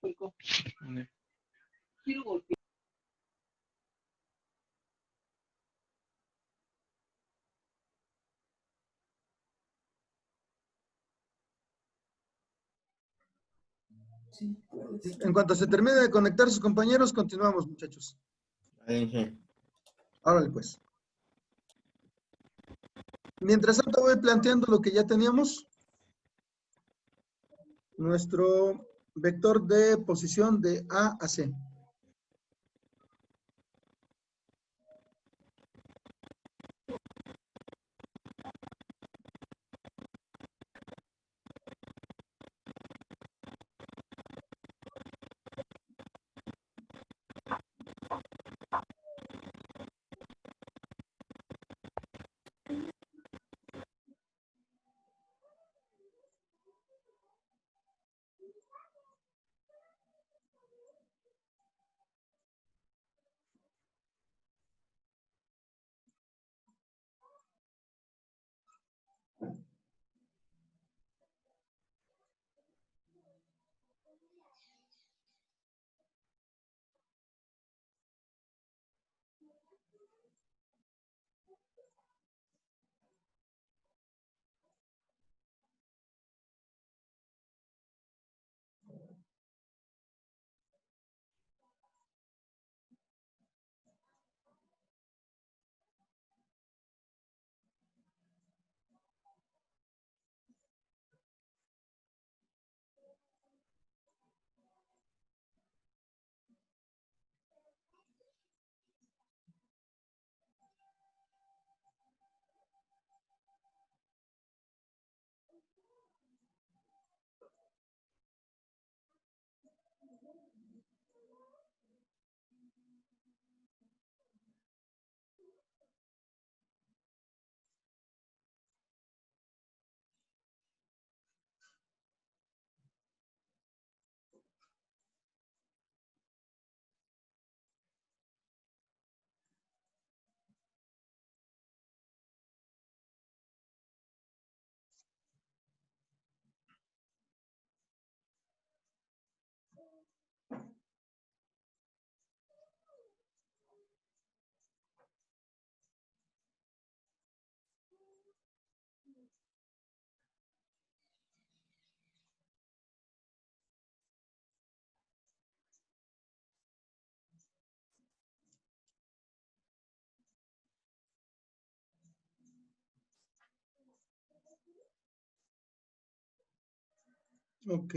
En cuanto se termine de conectar sus compañeros, continuamos, muchachos. Órale, pues. Mientras tanto voy planteando lo que ya teníamos. Nuestro vector de posición de A a C. Ok.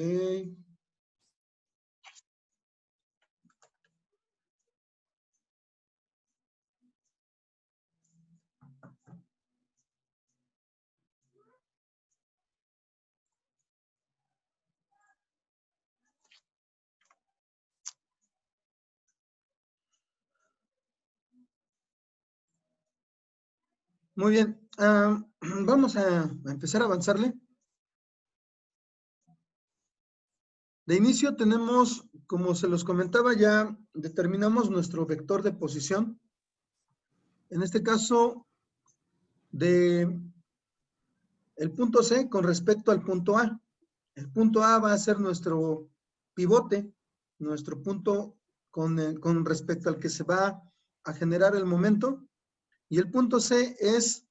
Muy bien. Vamos a empezar a avanzarle. De inicio tenemos, como se los comentaba, ya determinamos nuestro vector de posición. En este caso, de el punto C con respecto al punto A. El punto A va a ser nuestro pivote, nuestro punto con respecto al que se va a generar el momento. Y el punto C es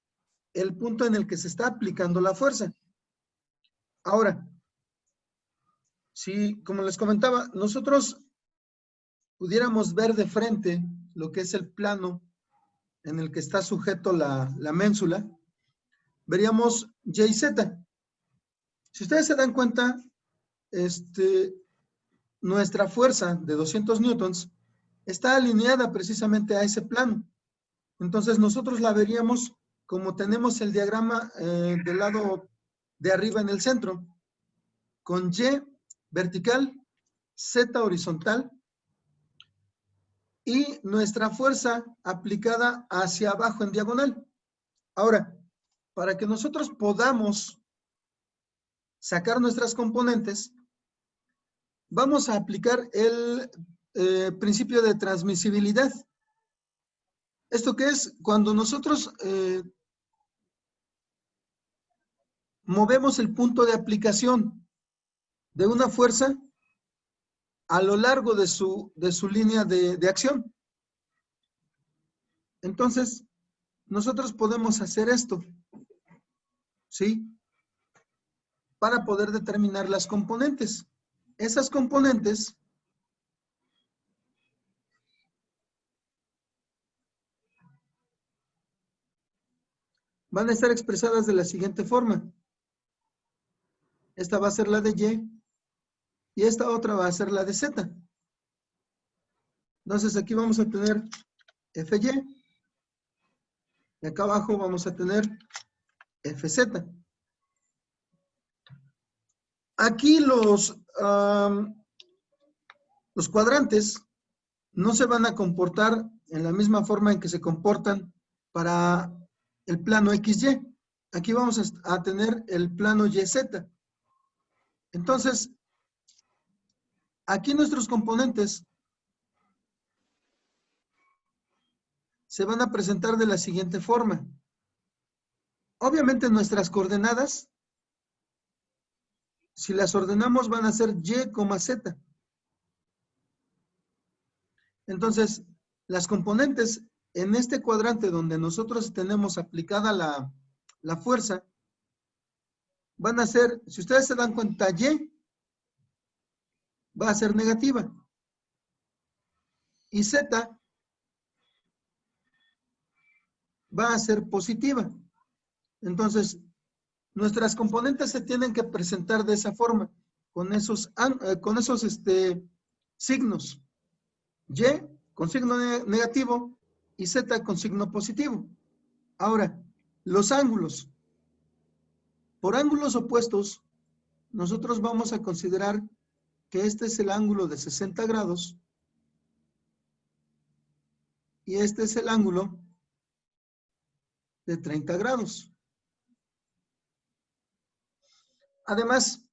el punto en el que se está aplicando la fuerza. Ahora, si, como les comentaba, nosotros pudiéramos ver de frente lo que es el plano en el que está sujeto la ménsula, veríamos Y y Z. Si ustedes se dan cuenta, nuestra fuerza de 200 newtons está alineada precisamente a ese plano. Entonces nosotros la veríamos como tenemos el diagrama del lado de arriba en el centro, con Y vertical, Z horizontal y nuestra fuerza aplicada hacia abajo en diagonal. Ahora, para que nosotros podamos sacar nuestras componentes, vamos a aplicar el principio de transmisibilidad. ¿Esto qué es? Cuando nosotros movemos el punto de aplicación de una fuerza, a lo largo de su línea de acción. Entonces, nosotros podemos hacer esto, ¿sí? Para poder determinar las componentes. Esas componentes van a estar expresadas de la siguiente forma. Esta va a ser la de Y y esta otra va a ser la de Z. Entonces aquí vamos a tener FY y acá abajo vamos a tener FZ. Aquí los cuadrantes no se van a comportar en la misma forma en que se comportan para el plano XY. Aquí vamos a tener el plano YZ. Entonces, aquí nuestros componentes se van a presentar de la siguiente forma. Obviamente nuestras coordenadas, si las ordenamos, van a ser Y, Z. Entonces, las componentes en este cuadrante donde nosotros tenemos aplicada la fuerza, van a ser, si ustedes se dan cuenta, Y va a ser negativa. Y Z va a ser positiva. Entonces, nuestras componentes se tienen que presentar de esa forma, con esos signos. Y con signo negativo y Z con signo positivo. Ahora, los ángulos. Por ángulos opuestos, nosotros vamos a considerar que este es el ángulo de 60 grados y este es el ángulo de 30 grados. Además,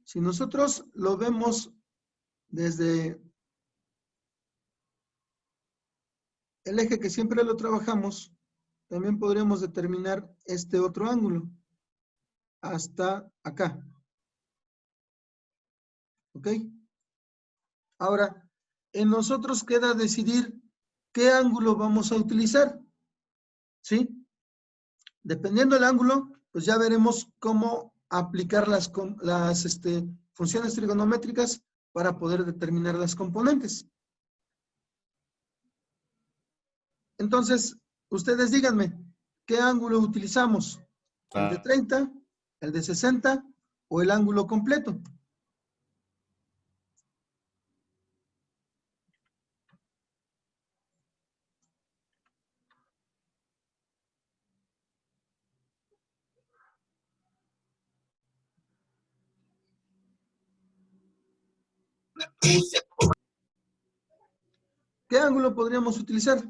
si nosotros lo vemos desde el eje que siempre lo trabajamos, también podríamos determinar este otro ángulo hasta acá. ¿Ok? Ahora, en nosotros queda decidir qué ángulo vamos a utilizar. ¿Sí? Dependiendo del ángulo, pues ya veremos cómo aplicar las funciones trigonométricas para poder determinar las componentes. Entonces, ustedes díganme, ¿qué ángulo utilizamos? ¿El de 30, el de 60 o el ángulo completo? ¿Qué ángulo podríamos utilizar?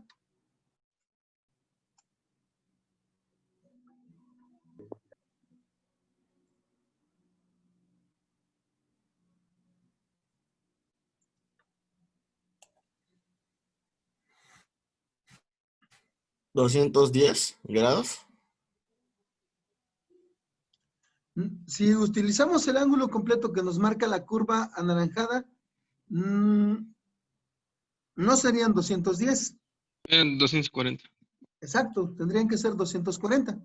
¿210 grados? Si utilizamos el ángulo completo que nos marca la curva anaranjada, no serían 210. 240. Exacto, tendrían que ser 240.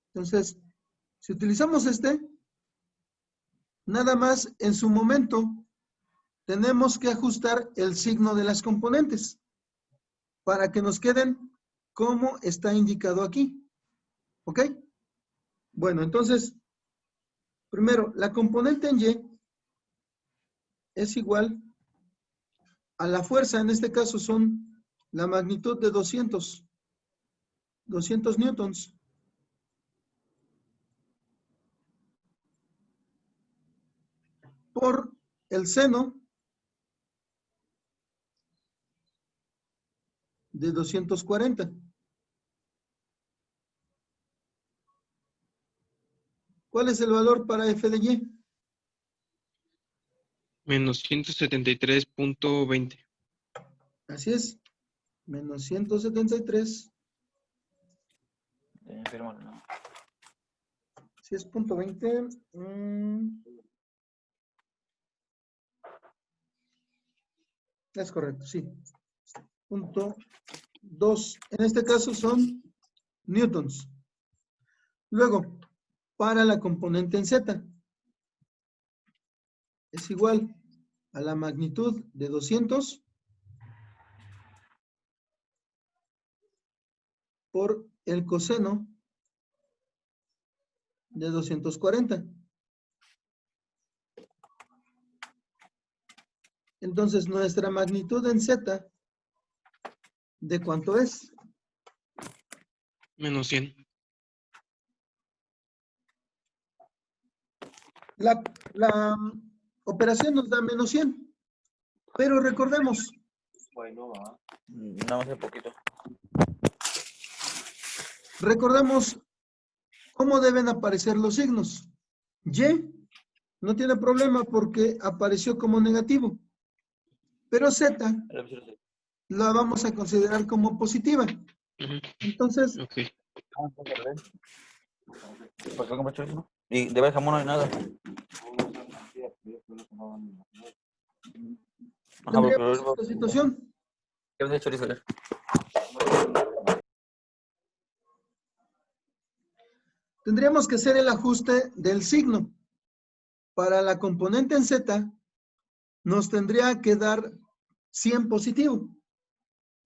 Entonces, si utilizamos nada más en su momento tenemos que ajustar el signo de las componentes para que nos queden como está indicado aquí. ¿Ok? Bueno, entonces, primero, la componente en Y es igual a la fuerza, en este caso son la magnitud de 200 newtons. Por el seno de 240. ¿Cuál es el valor para f de y? Menos 173.20. Así es. Menos 173. Si es punto 20. Es correcto, sí. Punto 2. En este caso son newtons. Luego, para la componente en Z, es igual a la magnitud de 200 por el coseno de 240. Entonces, nuestra magnitud en Z, ¿de cuánto es? Menos 100. La operación nos da menos 100. Pero recordemos, Nada más un poquito. recordemos cómo deben aparecer los signos. Y no tiene problema porque apareció como negativo. Pero Z la vamos a considerar como positiva. Ujú. Entonces, Ok. ¿Por qué compras chorizo? Y de ver jamón no hay nada. Ajá, tendríamos pero esta situación. ¿qué vende chorizo? Tendríamos que hacer el ajuste del signo. Para la componente en Z, nos tendría que dar 100 positivo.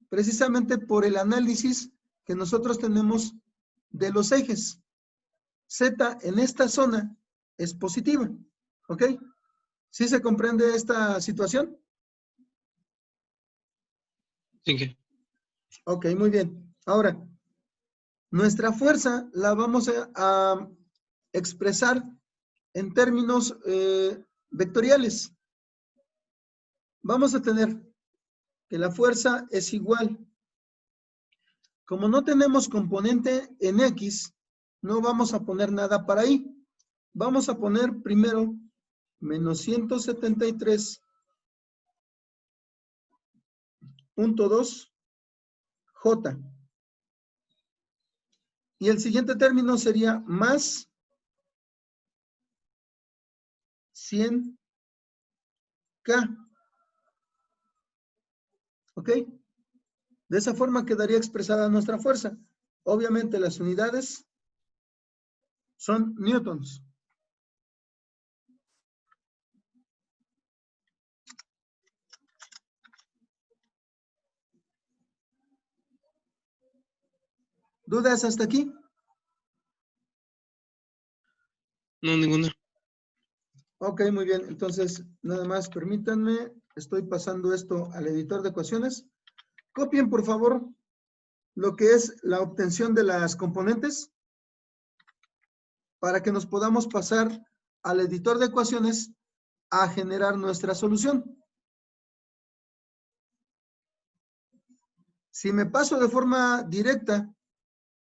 Precisamente por el análisis que nosotros tenemos de los ejes. Z en esta zona es positiva. ¿Ok? ¿Sí se comprende esta situación? ¿Sin qué? Ok, muy bien. Ahora, nuestra fuerza la vamos a expresar en términos vectoriales. Vamos a tener que la fuerza es igual. Como no tenemos componente en X, no vamos a poner nada para ahí. Vamos a poner primero menos 173.2 J. Y el siguiente término sería más 100K. ¿Ok? De esa forma quedaría expresada nuestra fuerza. Obviamente las unidades son newtons. ¿Dudas hasta aquí? No, ninguna. Ok, muy bien. Entonces, nada más permítanme. Estoy pasando esto al editor de ecuaciones. Copien, por favor, lo que es la obtención de las componentes para que nos podamos pasar al editor de ecuaciones a generar nuestra solución. Si me paso de forma directa,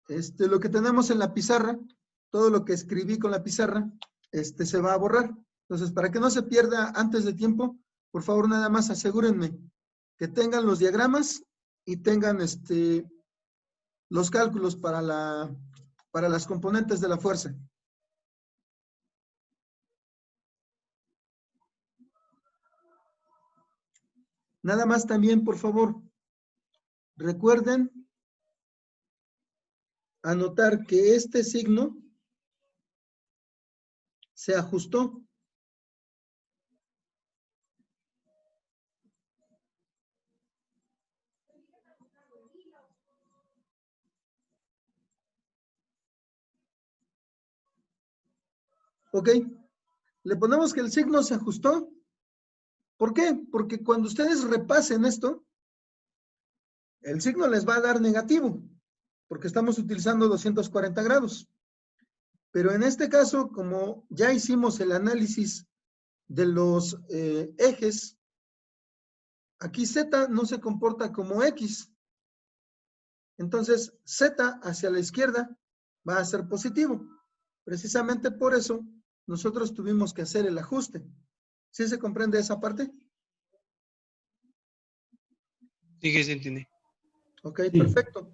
lo que tenemos en la pizarra, todo lo que escribí con la pizarra, se va a borrar. Entonces, para que no se pierda antes de tiempo, por favor, nada más asegúrenme que tengan los diagramas y tengan los cálculos para las componentes de la fuerza. Nada más también, por favor, recuerden anotar que este signo se ajustó. ¿Ok? Le ponemos que el signo se ajustó. ¿Por qué? Porque cuando ustedes repasen esto, el signo les va a dar negativo, porque estamos utilizando 240 grados. Pero en este caso, como ya hicimos el análisis de los ejes, aquí Z no se comporta como X. Entonces, Z hacia la izquierda va a ser positivo. Precisamente por eso, nosotros tuvimos que hacer el ajuste. ¿Sí se comprende esa parte? Sí que se entiende. Ok, perfecto.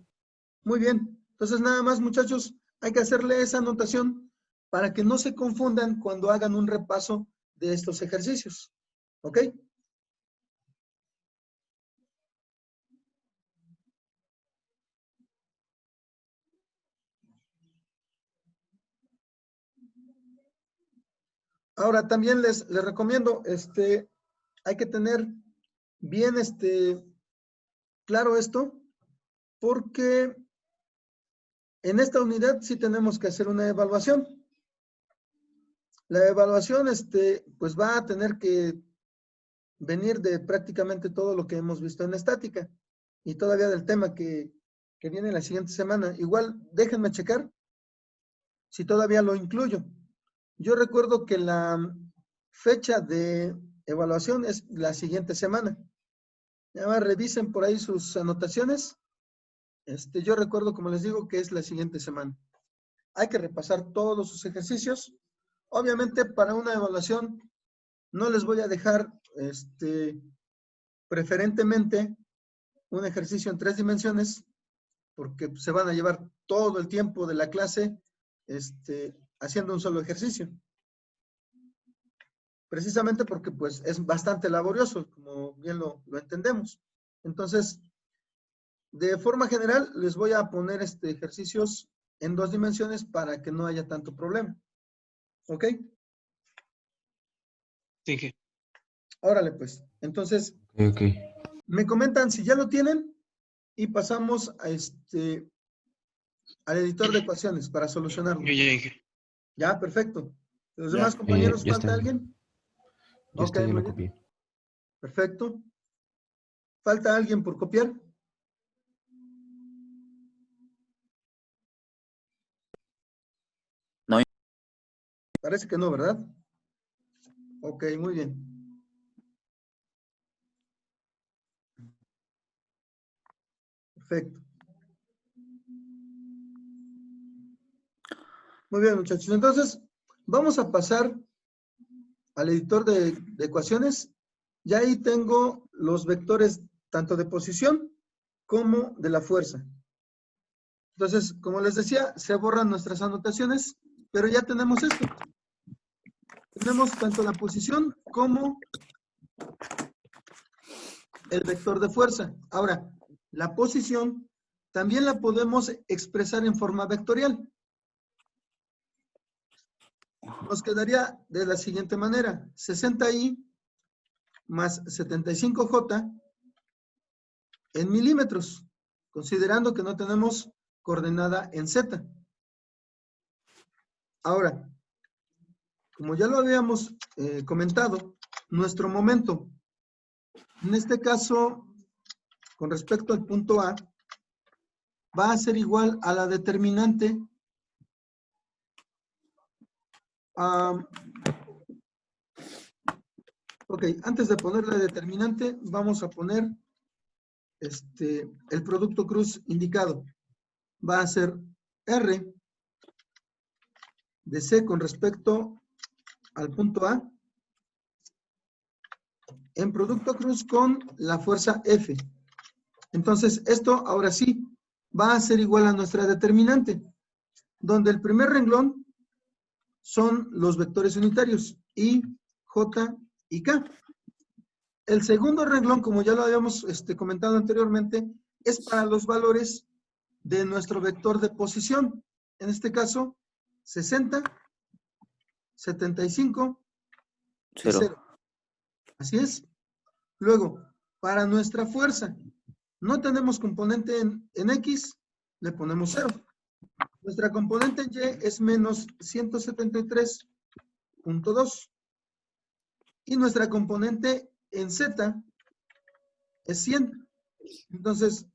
Muy bien. Entonces, nada más, muchachos, hay que hacerle esa anotación para que no se confundan cuando hagan un repaso de estos ejercicios. ¿Ok? Ahora, también les recomiendo, hay que tener bien claro esto, porque en esta unidad sí tenemos que hacer una evaluación. La evaluación, pues va a tener que venir de prácticamente todo lo que hemos visto en estática y todavía del tema que viene la siguiente semana. Igual, déjenme checar si todavía lo incluyo. Yo recuerdo que la fecha de evaluación es la siguiente semana. Ya más revisen por ahí sus anotaciones. Yo recuerdo, como les digo, que es la siguiente semana. Hay que repasar todos sus ejercicios. Obviamente, para una evaluación, no les voy a dejar, preferentemente, un ejercicio en 3 dimensiones, porque se van a llevar todo el tiempo de la clase, haciendo un solo ejercicio. Precisamente porque, pues, es bastante laborioso, como bien lo entendemos. Entonces, de forma general, les voy a poner ejercicios en 2 dimensiones para que no haya tanto problema. ¿Ok? Sí, que. Órale, pues. Entonces, Ok. me comentan si ya lo tienen y pasamos a al editor de ecuaciones para solucionarlo. Yo ya dije. Ya, perfecto. ¿Los Ya. demás compañeros, Ya falta está. alguien? Ya Ok, está, ya muy lo bien. copié. Perfecto. ¿Falta alguien por copiar? No. Parece que no, ¿verdad? Ok, muy bien. Perfecto. Muy bien, muchachos. Entonces, vamos a pasar al editor de ecuaciones. Ya ahí tengo los vectores tanto de posición como de la fuerza. Entonces, como les decía, se borran nuestras anotaciones, pero ya tenemos esto. Tenemos tanto la posición como el vector de fuerza. Ahora, la posición también la podemos expresar en forma vectorial. Nos quedaría de la siguiente manera: 60i más 75j en milímetros, considerando que no tenemos coordenada en z. Ahora, como ya lo habíamos comentado, nuestro momento, en este caso, con respecto al punto A, va a ser igual a la determinante ok, antes de poner la determinante, vamos a poner el producto cruz indicado. Va a ser R de C con respecto al punto A en producto cruz con la fuerza F. Entonces, esto ahora sí va a ser igual a nuestra determinante, donde el primer renglón son los vectores unitarios, I, J y K. El segundo renglón, como ya lo habíamos comentado anteriormente, es para los valores de nuestro vector de posición. En este caso, 60, 75 y 0. 0. Así es. Luego, para nuestra fuerza, no tenemos componente en X, le ponemos 0. Nuestra componente en Y es menos 173.2. Y nuestra componente en Z es 100. Entonces,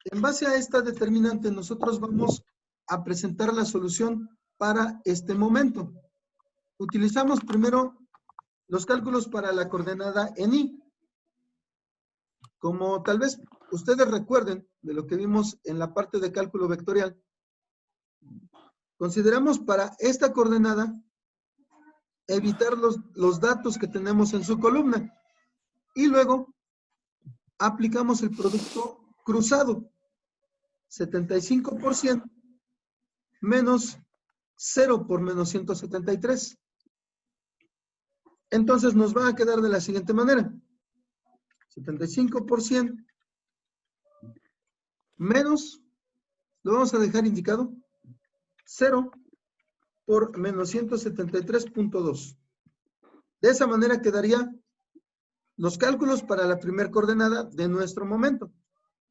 en base a esta determinante, nosotros vamos a presentar la solución para este momento. Utilizamos primero los cálculos para la coordenada en Y. Como tal vez ustedes recuerden de lo que vimos en la parte de cálculo vectorial, consideramos para esta coordenada evitar los datos que tenemos en su columna y luego aplicamos el producto cruzado, 75% menos 0 por menos 173. Entonces nos va a quedar de la siguiente manera: 75% menos, lo vamos a dejar indicado, 0 por menos 173.2. De esa manera quedaría los cálculos para la primera coordenada de nuestro momento.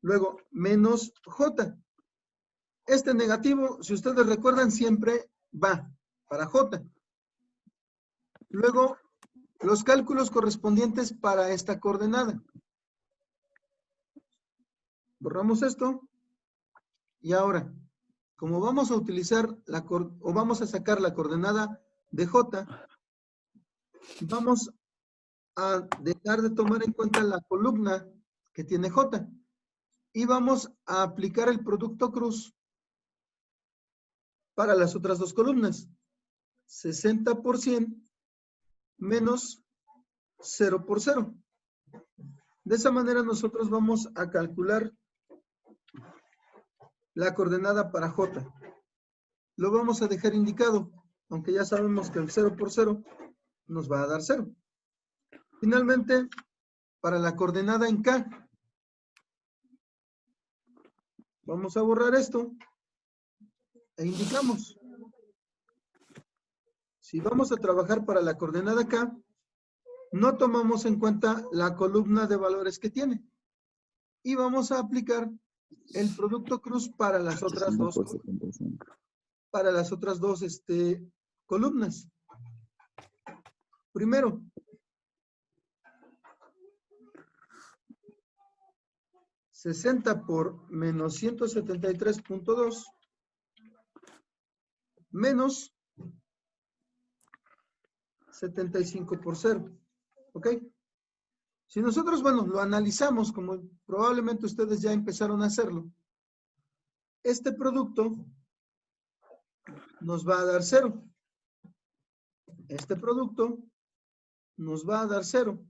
Luego, menos J. Este negativo, si ustedes recuerdan, siempre va para J. Luego, los cálculos correspondientes para esta coordenada. Borramos esto. Y ahora, como vamos a utilizar vamos a sacar la coordenada de J, vamos a dejar de tomar en cuenta la columna que tiene J. Y vamos a aplicar el producto cruz para las otras dos columnas. 60% menos 0 por 0. De esa manera nosotros vamos a calcular la coordenada para J. Lo vamos a dejar indicado, aunque ya sabemos que el 0 por 0 nos va a dar 0. Finalmente, para la coordenada en K, vamos a borrar esto e indicamos. Si vamos a trabajar para la coordenada K, no tomamos en cuenta la columna de valores que tiene. Y vamos a aplicar el producto cruz para las otras dos. Para las otras dos columnas. Primero, $60 por menos 173.2 menos 75 por 0. ¿Ok? Si nosotros, bueno, lo analizamos, como probablemente ustedes ya empezaron a hacerlo, este producto nos va a dar 0. Este producto nos va a dar 0.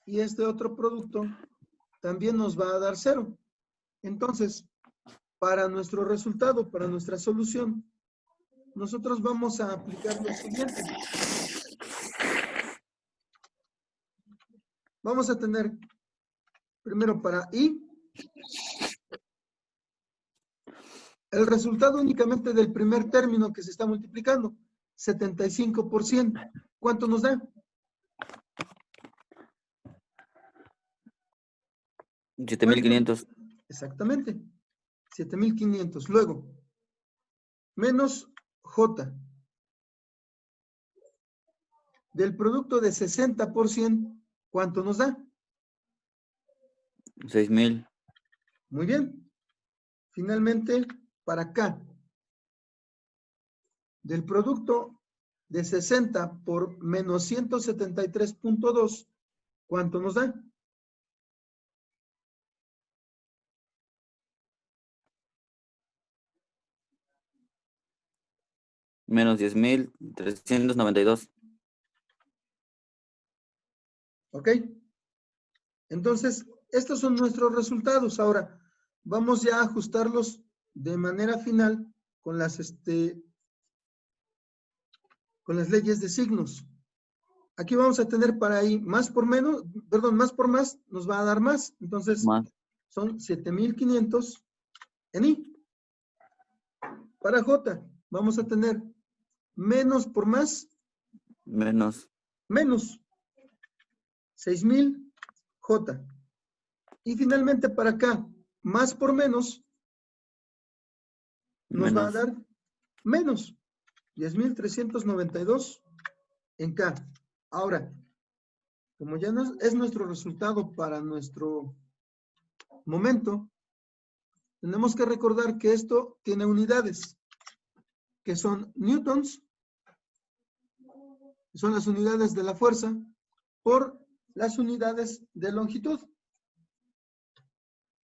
Y este otro producto también nos va a dar 0. Entonces, para nuestro resultado, para nuestra solución, nosotros vamos a aplicar lo siguiente. Vamos a tener, primero para I, el resultado únicamente del primer término que se está multiplicando, 75%. ¿Cuánto nos da? 7.500. Exactamente. 7.500. Luego, menos J. Del producto de 60%, ¿cuánto nos da? 6.000. Muy bien. Finalmente, para acá, del producto de 60 por menos 173.2, ¿cuánto nos da? Menos 10.392. ¿Ok? Entonces, estos son nuestros resultados. Ahora, vamos ya a ajustarlos de manera final con las leyes de signos. Aquí vamos a tener para ahí más por menos, perdón, más por más nos va a dar más. Entonces, Más. son 7.500 en I. Para J, vamos a tener menos por más, Menos. menos 6.000 J. Y finalmente para acá, más por menos, nos va a dar menos 10.392 en K. Ahora, como ya es nuestro resultado para nuestro momento, tenemos que recordar que esto tiene unidades, que son newtons, que son las unidades de la fuerza, por las unidades de longitud.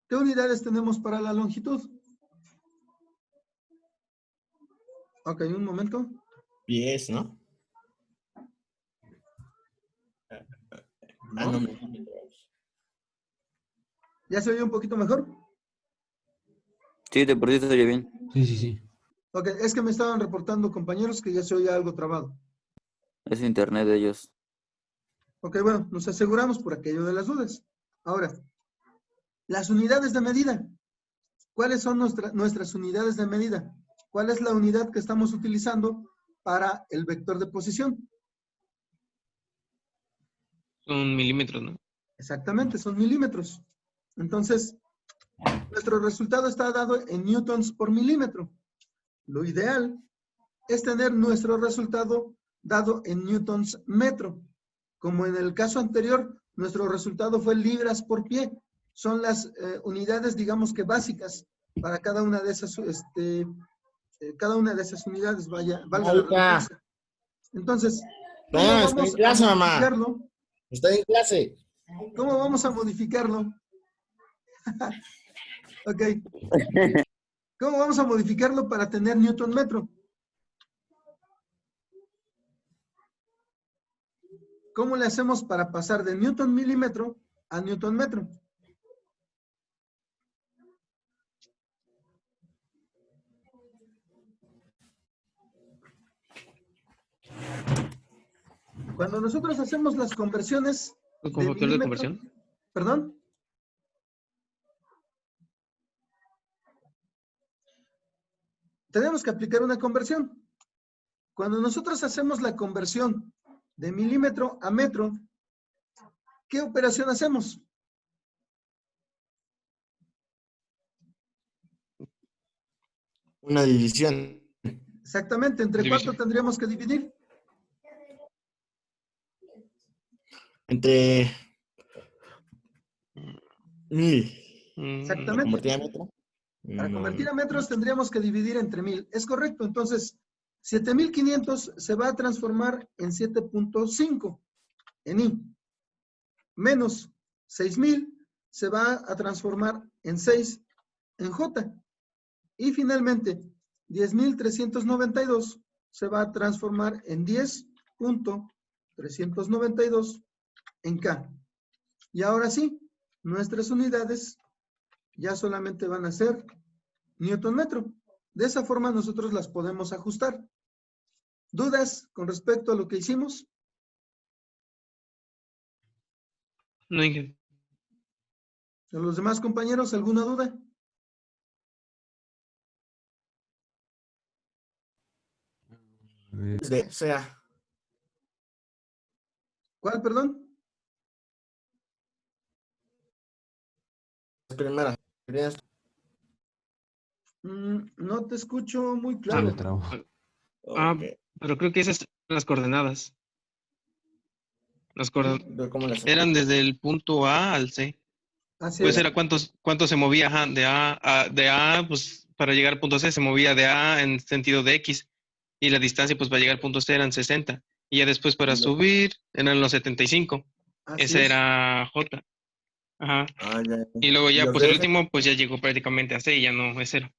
¿Qué unidades tenemos para la longitud? Ok, un momento. Pies, ¿no? ¿No? No, milímetros. ¿Ya se oye un poquito mejor? Sí, de por sí se oye bien. Sí. Ok, es que me estaban reportando compañeros que ya se oía algo trabado. Es internet de ellos. Ok, bueno, nos aseguramos por aquello de las dudas. Ahora, las unidades de medida. ¿Cuáles son nuestras unidades de medida? ¿Cuál es la unidad que estamos utilizando para el vector de posición? Son milímetros, ¿no? Exactamente, son milímetros. Entonces, nuestro resultado está dado en newtons por milímetro. Lo ideal es tener nuestro resultado dado en newtons metro. Como en el caso anterior, nuestro resultado fue libras por pie. Son las unidades, digamos que básicas para cada una de esas, unidades, valga la redundancia. Entonces, ¿cómo Mamá, estoy en vamos a clase, mamá. modificarlo? Estoy en clase. ¿Cómo vamos a modificarlo? Ok. ¿Cómo vamos a modificarlo para tener newton metro? ¿Cómo le hacemos para pasar de newton milímetro a newton metro? Cuando nosotros hacemos las conversiones ¿Un de factor de milímetro, conversión? ¿perdón? Tenemos que aplicar una conversión. Cuando nosotros hacemos la conversión de milímetro a metro, ¿qué operación hacemos? Una división. Exactamente, ¿entre División. cuánto tendríamos que dividir? Entre 1000. Mm, Exactamente. ¿Convertir a metro? Para convertir a metros tendríamos que dividir entre 1000. Es correcto, entonces 7500 se va a transformar en 7.5 en I. Menos 6000 se va a transformar en 6 en J. Y finalmente 10.392 se va a transformar en 10.392 en K. Y ahora sí, nuestras unidades ya solamente van a ser newton metro. De esa forma nosotros las podemos ajustar. ¿Dudas con respecto a lo que hicimos? no, Inge. ¿De los demás compañeros alguna duda? O sea, ¿Cuál, perdón? las primeras. No te escucho muy Ah, claro. Ah, Ok. pero creo que esas son las coordenadas. Las coordenadas ¿Cómo las eran desde el punto A al C. Así Pues es. era cuánto se movía, ajá, de A, pues para llegar al punto C se movía de A en sentido de X. Y la distancia, pues para llegar al punto C eran 60. Y ya después para subir eran los 75. Así Ese es. era J. Ajá. Ah, ya. Y luego ¿Y ya, los pues el de F? último, pues ya llegó prácticamente a C y ya no es 0.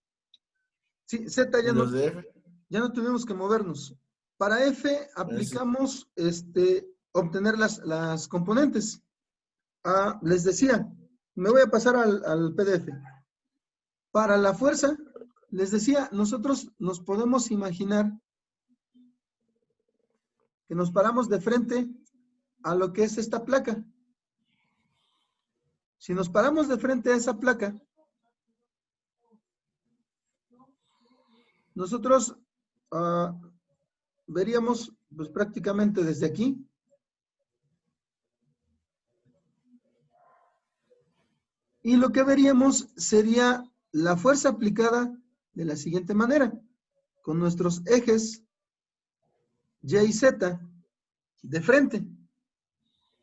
Sí, Z ¿Y los de F? ya no tuvimos que movernos. Para F aplicamos obtener las componentes. Les decía, me voy a pasar al PDF. Para la fuerza, les decía, nosotros nos podemos imaginar que nos paramos de frente a lo que es esta placa. Si nos paramos de frente a esa placa, nosotros veríamos pues prácticamente desde aquí. Y lo que veríamos sería la fuerza aplicada de la siguiente manera, con nuestros ejes Y y Z de frente.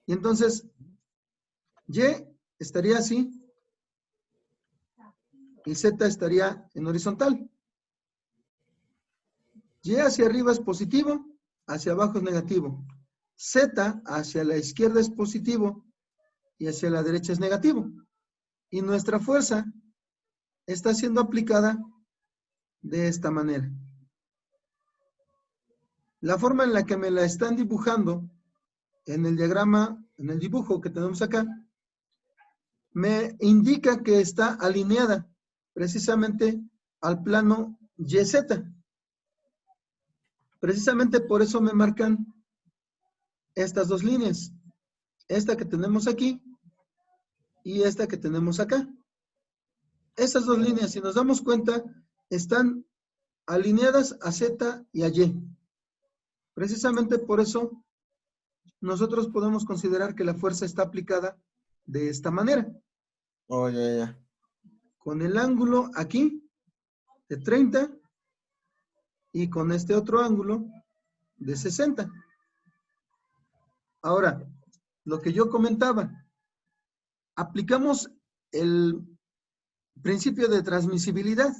Y entonces, Y estaría así y Z estaría en horizontal. Y hacia arriba es positivo, hacia abajo es negativo. Z hacia la izquierda es positivo y hacia la derecha es negativo. Y nuestra fuerza está siendo aplicada de esta manera. La forma en la que me la están dibujando en el diagrama, en el dibujo que tenemos acá, me indica que está alineada precisamente al plano YZ. Precisamente por eso me marcan estas dos líneas. Esta que tenemos aquí y esta que tenemos acá. Esas dos líneas, si nos damos cuenta, están alineadas a Z y a Y. Precisamente por eso nosotros podemos considerar que la fuerza está aplicada de esta manera. Oh, ya. Con el ángulo aquí de 30 y con este otro ángulo de 60. Ahora, lo que yo comentaba, aplicamos el principio de transmisibilidad.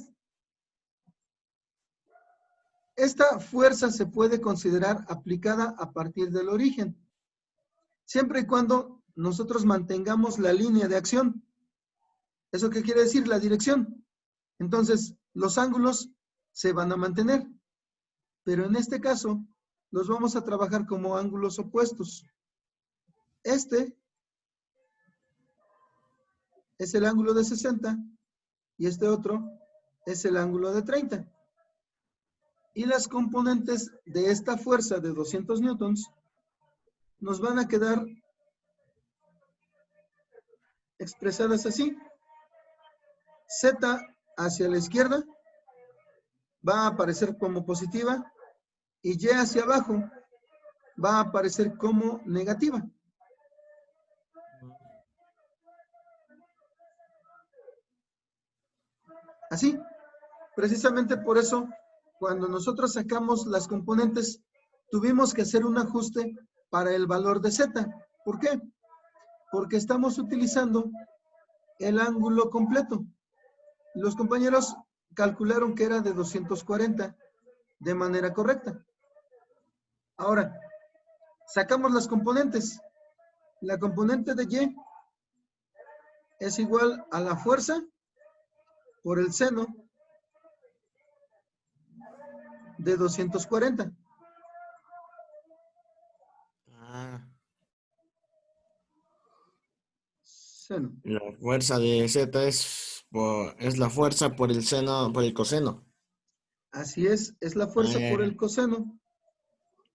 Esta fuerza se puede considerar aplicada a partir del origen, siempre y cuando nosotros mantengamos la línea de acción. ¿Eso qué quiere decir? La dirección. Entonces, los ángulos se van a mantener, pero en este caso los vamos a trabajar como ángulos opuestos. Este es el ángulo de 60 y este otro es el ángulo de 30. Y las componentes de esta fuerza de 200 newtons nos van a quedar expresadas así. Z hacia la izquierda va a aparecer como positiva y Y hacia abajo va a aparecer como negativa. Así, precisamente por eso, cuando nosotros sacamos las componentes, tuvimos que hacer un ajuste para el valor de Z. ¿Por qué? Porque estamos utilizando el ángulo completo. Los compañeros calcularon que era de 240 de manera correcta. Ahora, sacamos las componentes. La componente de Y es igual a la fuerza por el seno de 240. Seno. La fuerza de Z es la fuerza por el seno, por el coseno. Así es la fuerza por el coseno.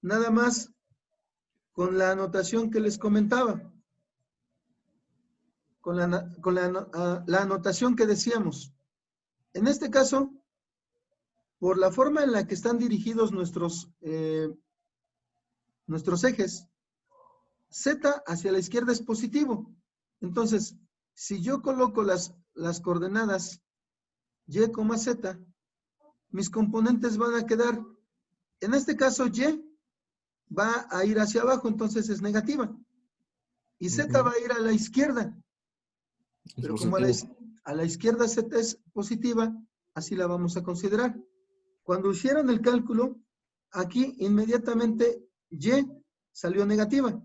Nada más con la anotación que les comentaba. Con la anotación que decíamos. En este caso, por la forma en la que están dirigidos nuestros ejes, Z hacia la izquierda es positivo. Entonces, si yo coloco las coordenadas Y, Z, mis componentes van a quedar, en este caso Y va a ir hacia abajo, entonces es negativa. Y Z va a ir a la izquierda. Pero como a la izquierda Z es positiva, así la vamos a considerar. Cuando hicieron el cálculo, aquí inmediatamente Y salió negativa.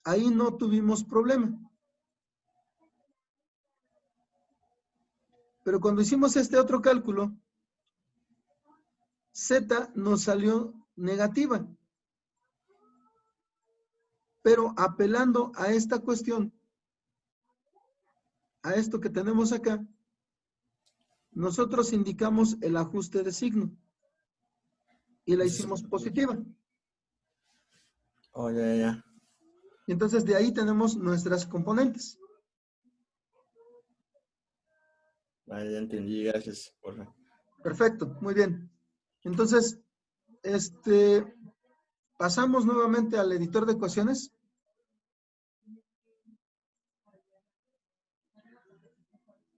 Ahí no tuvimos problema. Pero cuando hicimos este otro cálculo, Z nos salió negativa. Pero apelando a esta cuestión, a esto que tenemos acá, nosotros indicamos el ajuste de signo. Y la hicimos positiva. Oh, ya. Y entonces de ahí tenemos nuestras componentes. Vale, ya entendí, gracias. Porfa. Perfecto, muy bien. Entonces, pasamos nuevamente al editor de ecuaciones.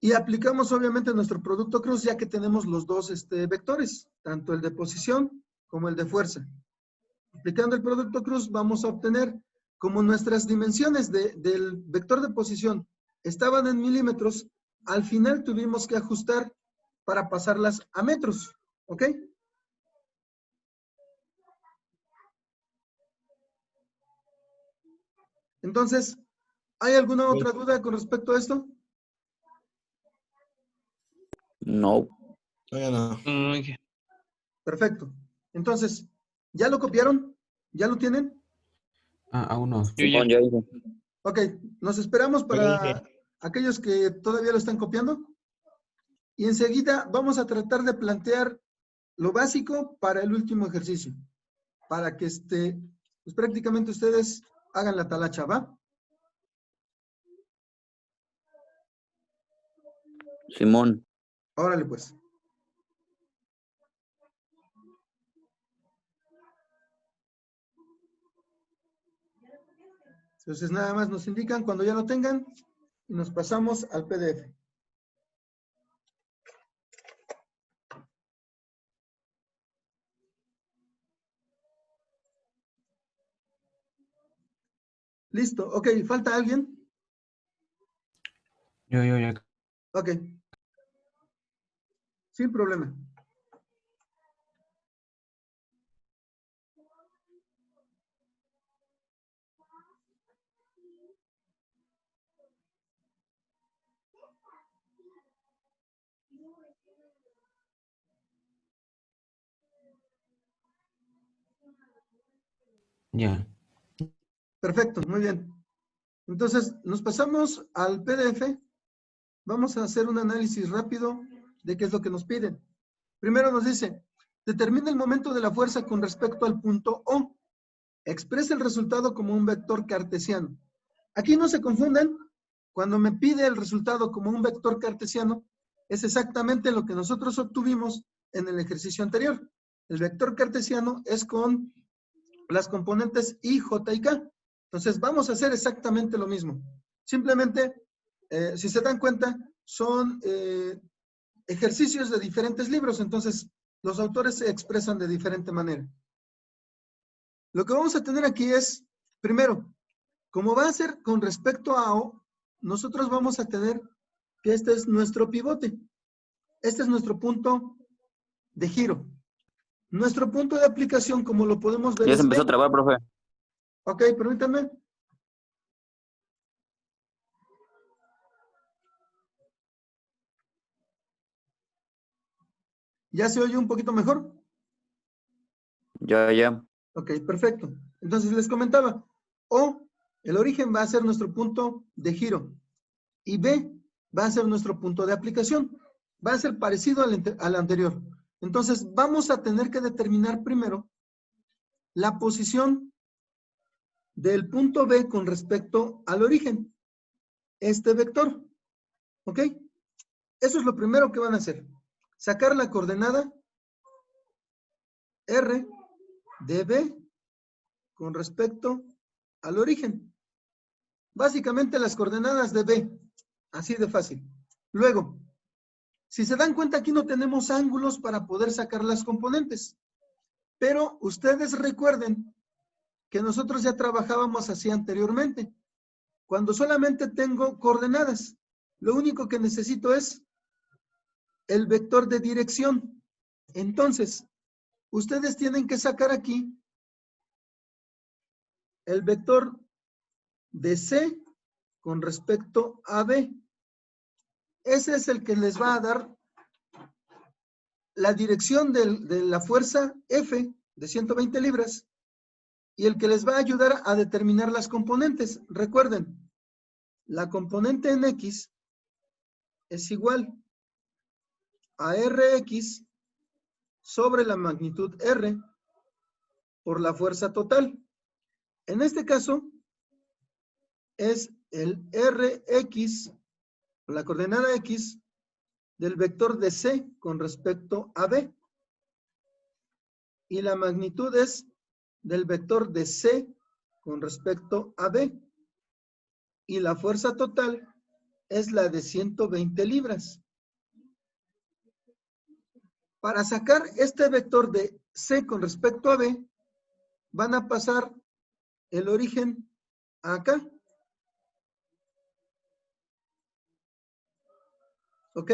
Y aplicamos obviamente nuestro producto cruz, ya que tenemos los dos vectores, tanto el de posición como el de fuerza. Aplicando el producto cruz vamos a obtener, como nuestras dimensiones del vector de posición estaban en milímetros, al final tuvimos que ajustar para pasarlas a metros, ¿ok? Entonces, ¿hay alguna otra duda con respecto a esto? No. Todavía no. Ok. Perfecto. Entonces, ¿ya lo copiaron? ¿Ya lo tienen? Aún no. Yo ya. Simón, ya hice. Ok, nos esperamos Yo para dije. aquellos que todavía lo están copiando. Y enseguida vamos a tratar de plantear lo básico para el último ejercicio. Para que pues prácticamente ustedes hagan la talacha, ¿va? Simón. Órale pues. Entonces nada más nos indican cuando ya lo tengan y nos pasamos al PDF. Listo. Ok, ¿falta alguien? Yo. Ok. Sin problema. Ya. Perfecto, muy bien. Entonces, nos pasamos al PDF. Vamos a hacer un análisis rápido de qué es lo que nos piden. Primero nos dice, determina el momento de la fuerza con respecto al punto O. Expresa el resultado como un vector cartesiano. Aquí no se confundan. Cuando me pide el resultado como un vector cartesiano, es exactamente lo que nosotros obtuvimos en el ejercicio anterior. El vector cartesiano es con las componentes I, J y K. Entonces vamos a hacer exactamente lo mismo. Simplemente, si se dan cuenta, son ejercicios de diferentes libros, entonces los autores se expresan de diferente manera. Lo que vamos a tener aquí es, primero, como va a ser con respecto a O, nosotros vamos a tener que este es nuestro pivote. Este es nuestro punto de giro. Nuestro punto de aplicación, como lo podemos ver, Ya es se empezó a B. trabar, profe. Ok, permítanme. ¿Ya se oye un poquito mejor? Ya. Ok, perfecto. Entonces les comentaba, O, el origen va a ser nuestro punto de giro. Y B va a ser nuestro punto de aplicación. Va a ser parecido al anterior. Entonces vamos a tener que determinar primero la posición del punto B con respecto al origen. Este vector. ¿Ok? Eso es lo primero que van a hacer. Sacar la coordenada R de B con respecto al origen. Básicamente las coordenadas de B. Así de fácil. Luego, si se dan cuenta, aquí no tenemos ángulos para poder sacar las componentes. Pero ustedes recuerden que nosotros ya trabajábamos así anteriormente. Cuando solamente tengo coordenadas, lo único que necesito es el vector de dirección. Entonces, ustedes tienen que sacar aquí el vector de C con respecto a B. Ese es el que les va a dar la dirección de la fuerza F de 120 libras y el que les va a ayudar a determinar las componentes. Recuerden, la componente en X es igual a Rx sobre la magnitud R por la fuerza total. En este caso, es el Rx, la coordenada X, del vector de C con respecto a B. Y la magnitud es del vector de C con respecto a B. Y la fuerza total es la de 120 libras. Para sacar este vector de C con respecto a B, van a pasar el origen acá. ¿Ok?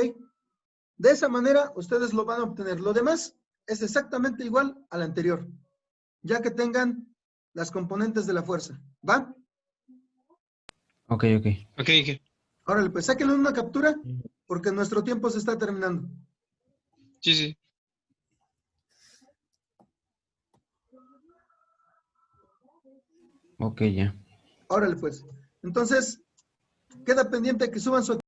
De esa manera, ustedes lo van a obtener. Lo demás es exactamente igual al anterior, ya que tengan las componentes de la fuerza. ¿Va? Ok. Ok. Ahora, pues sáquenle una captura, porque nuestro tiempo se está terminando. Sí. Ok, ya. Órale, pues. Entonces, queda pendiente que suban su